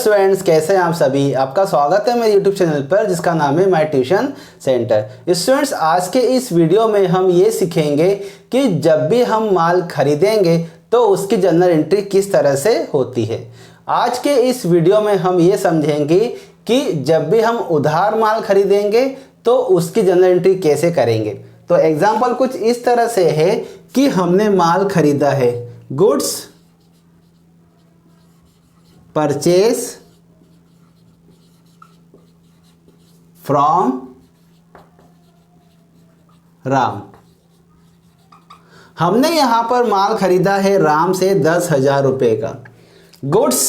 Students, कैसे हैं आप सभी। आपका स्वागत है मेरे यूट्यूब चैनल पर जिसका नाम है माय ट्यूशन सेंटर। स्टूडेंट्स, आज के इस वीडियो में हम ये सीखेंगे कि जब भी हम माल खरीदेंगे तो उसकी जर्नल एंट्री किस तरह से होती है। आज के इस वीडियो में हम ये समझेंगे कि जब भी हम उधार माल खरीदेंगे तो उसकी जर्नल एंट्री कैसे करेंगे। तो एग्जाम्पल कुछ इस तरह से है कि हमने माल खरीदा है, गुड्स परचेज फ्रॉम राम। हमने यहां पर माल खरीदा है राम से 10,000 रुपये का। गुड्स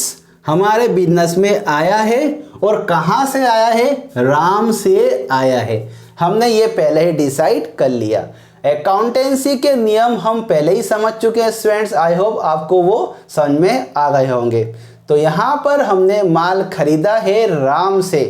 हमारे बिजनेस में आया है और कहां से आया है, राम से आया है। हमने ये पहले ही डिसाइड कर लिया। अकाउंटेंसी के नियम हम पहले ही समझ चुके हैं स्टूडेंट्स, आई होप आपको वो समझ में आ गए होंगे। तो यहाँ पर हमने माल खरीदा है राम से।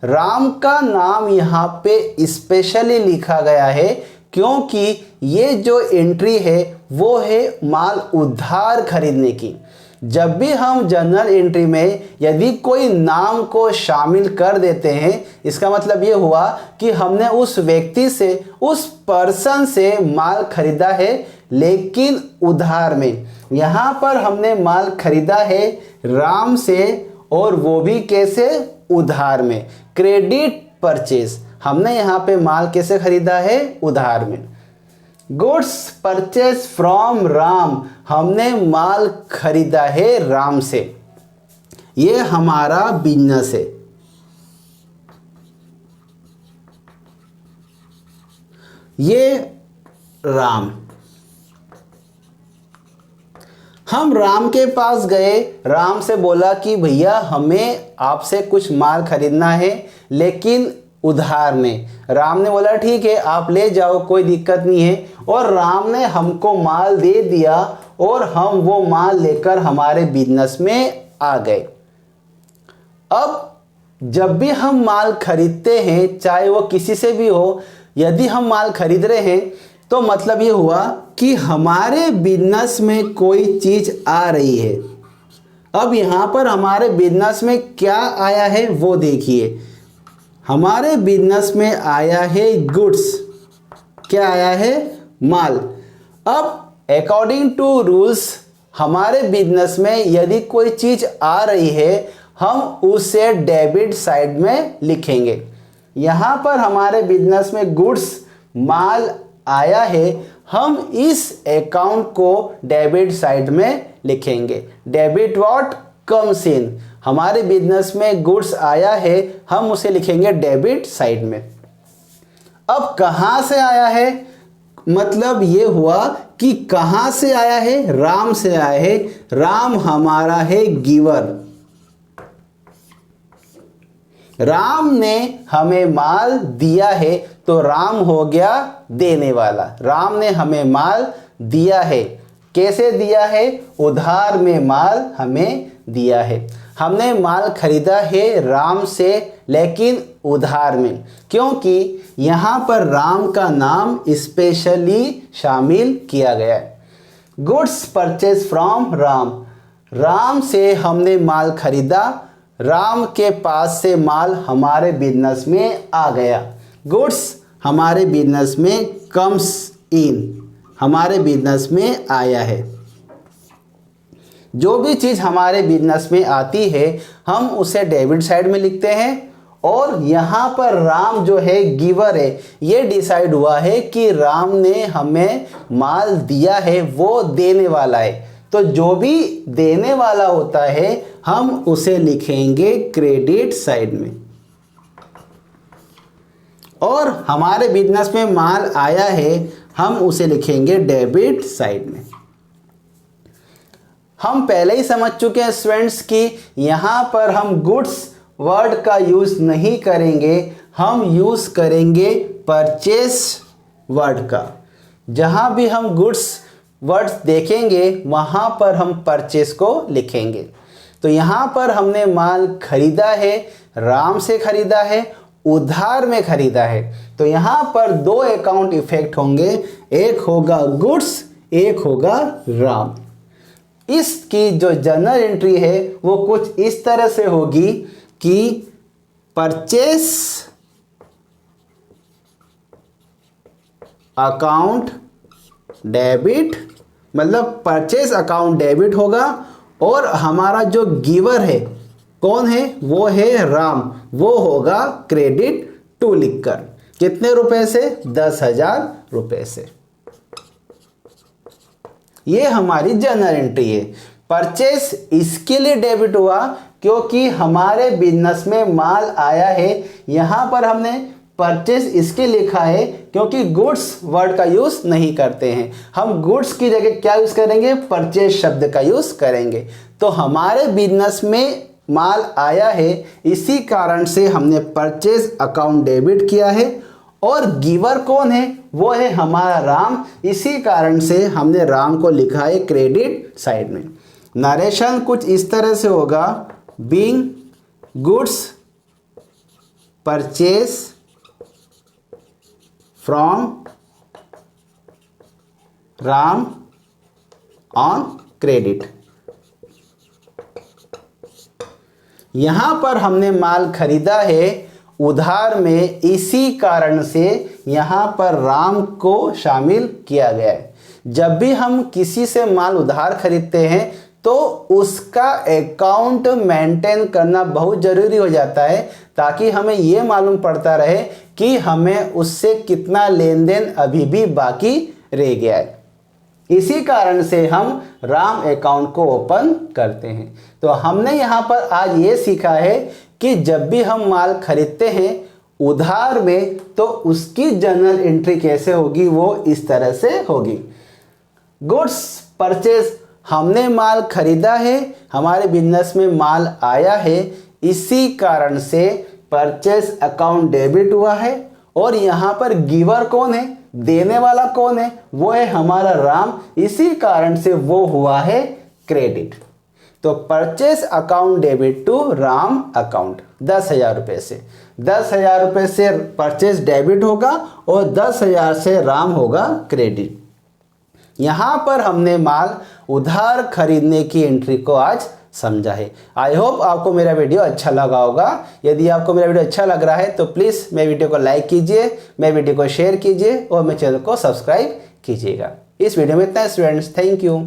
राम का नाम यहाँ पे स्पेशली लिखा गया है क्योंकि ये जो एंट्री है वो है माल उधार खरीदने की। जब भी हम जर्नल एंट्री में यदि कोई नाम को शामिल कर देते हैं, इसका मतलब ये हुआ कि हमने उस व्यक्ति से, उस पर्सन से माल खरीदा है लेकिन उधार में। यहाँ पर हमने माल खरीदा है राम से और वो भी कैसे, उधार में। क्रेडिट परचेज, हमने यहाँ पे माल कैसे खरीदा है, उधार में। गुड्स परचेज फ्रॉम राम, हमने माल खरीदा है राम से। ये हमारा बिजनेस है। ये राम, हम राम के पास गए, राम से बोला कि भैया हमें आपसे कुछ माल खरीदना है लेकिन उधार में। राम ने बोला ठीक है आप ले जाओ, कोई दिक्कत नहीं है। और राम ने हमको माल दे दिया और हम वो माल लेकर हमारे बिजनेस में आ गए। अब जब भी हम माल खरीदते हैं, चाहे वो किसी से भी हो, यदि हम माल खरीद रहे हैं तो मतलब ये हुआ कि हमारे बिजनेस में कोई चीज आ रही है। अब यहाँ पर हमारे बिजनेस में क्या आया है वो देखिए। हमारे बिजनेस में आया है गुड्स, क्या आया है, माल। अब अकॉर्डिंग टू रूल्स हमारे बिजनेस में यदि कोई चीज आ रही है हम उसे डेबिट साइड में लिखेंगे। यहाँ पर हमारे बिजनेस में गुड्स माल आया है, हम इस अकाउंट को डेबिट साइड में लिखेंगे। डेबिट व्हाट कम्स इन, हमारे बिजनेस में गुड्स आया है, हम उसे लिखेंगे डेबिट साइड में। अब कहां से आया है, मतलब ये हुआ कि कहां से आया है, राम से आया है। राम हमारा है गिवर, राम ने हमें माल दिया है तो राम हो गया देने वाला। राम ने हमें माल दिया है, कैसे दिया है, उधार में माल हमें दिया है। हमने माल खरीदा है राम से लेकिन उधार में, क्योंकि यहाँ पर राम का नाम स्पेशली शामिल किया गया है। Goods purchase from Ram, Ram से हमने माल खरीदा, राम के पास से माल हमारे बिजनेस में आ गया। गुड्स हमारे बिजनेस में कम्स इन, हमारे बिजनेस में आया है। जो भी चीज़ हमारे बिजनेस में आती है हम उसे डेबिट साइड में लिखते हैं। और यहाँ पर राम जो है गिवर है, ये डिसाइड हुआ है कि राम ने हमें माल दिया है, वो देने वाला है। तो जो भी देने वाला होता है हम उसे लिखेंगे क्रेडिट साइड में। और हमारे बिजनेस में माल आया है, हम उसे लिखेंगे डेबिट साइड में। हम पहले ही समझ चुके हैं स्टूडेंट्स कि यहाँ पर हम गुड्स वर्ड का यूज नहीं करेंगे, हम यूज करेंगे परचेस वर्ड का। जहाँ भी हम गुड्स वर्ड्स देखेंगे वहाँ पर हम परचेस को लिखेंगे। तो यहाँ पर हमने माल खरीदा है, राम से खरीदा है, उधार में खरीदा है। तो यहाँ पर दो अकाउंट इफेक्ट होंगे, एक होगा गुड्स, एक होगा राम। इसकी जो जर्नल एंट्री है वो कुछ इस तरह से होगी कि परचेस अकाउंट डेबिट, मतलब परचेस अकाउंट डेबिट होगा और हमारा जो गिवर है कौन है, वो है राम, वो होगा क्रेडिट टू लिखकर। कितने रुपए से, 10,000 रुपए से। ये हमारी जर्नल एंट्री है। परचेस इसके लिए डेबिट हुआ क्योंकि हमारे बिजनेस में माल आया है। यहां पर हमने परचेस इसके लिखा है क्योंकि गुड्स वर्ड का यूज नहीं करते हैं, हम गुड्स की जगह क्या यूज करेंगे, परचेस शब्द का यूज करेंगे। तो हमारे बिजनेस में माल आया है, इसी कारण से हमने परचेस अकाउंट डेबिट किया है। और गिवर कौन है, वो है हमारा राम, इसी कारण से हमने राम को लिखा है क्रेडिट साइड में। नरेशन कुछ इस तरह से होगा, being goods purchase from Ram on credit. यहां पर हमने माल खरीदा है उधार में, इसी कारण से यहां पर राम को शामिल किया गया है। जब भी हम किसी से माल उधार खरीदते हैं तो उसका अकाउंट मेंटेन करना बहुत ज़रूरी हो जाता है, ताकि हमें ये मालूम पड़ता रहे कि हमें उससे कितना लेन देन अभी भी बाकी रह गया है। इसी कारण से हम राम अकाउंट को ओपन करते हैं। तो हमने यहाँ पर आज ये सीखा है कि जब भी हम माल खरीदते हैं उधार में तो उसकी जर्नल एंट्री कैसे होगी, वो इस तरह से होगी। गुड्स परचेज, हमने माल खरीदा है, हमारे बिजनेस में माल आया है, इसी कारण से परचेज अकाउंट डेबिट हुआ है। और यहाँ पर गिवर कौन है, देने वाला कौन है, वो है हमारा राम, इसी कारण से वो हुआ है क्रेडिट। तो purchase account debit to Ram account 10,000 रुपये से, 10,000 रुपये से परचेस डेबिट होगा और 10,000 से राम होगा क्रेडिट। यहाँ पर हमने माल उधार खरीदने की एंट्री को आज समझा है। आई होप आपको मेरा वीडियो अच्छा लगा होगा। यदि आपको मेरा वीडियो अच्छा लग रहा है तो प्लीज़ मेरे वीडियो को लाइक कीजिए, मेरे वीडियो को शेयर कीजिए और मेरे चैनल को सब्सक्राइब कीजिएगा। इस वीडियो में इतना स्टूडेंट्स, थैंक यू।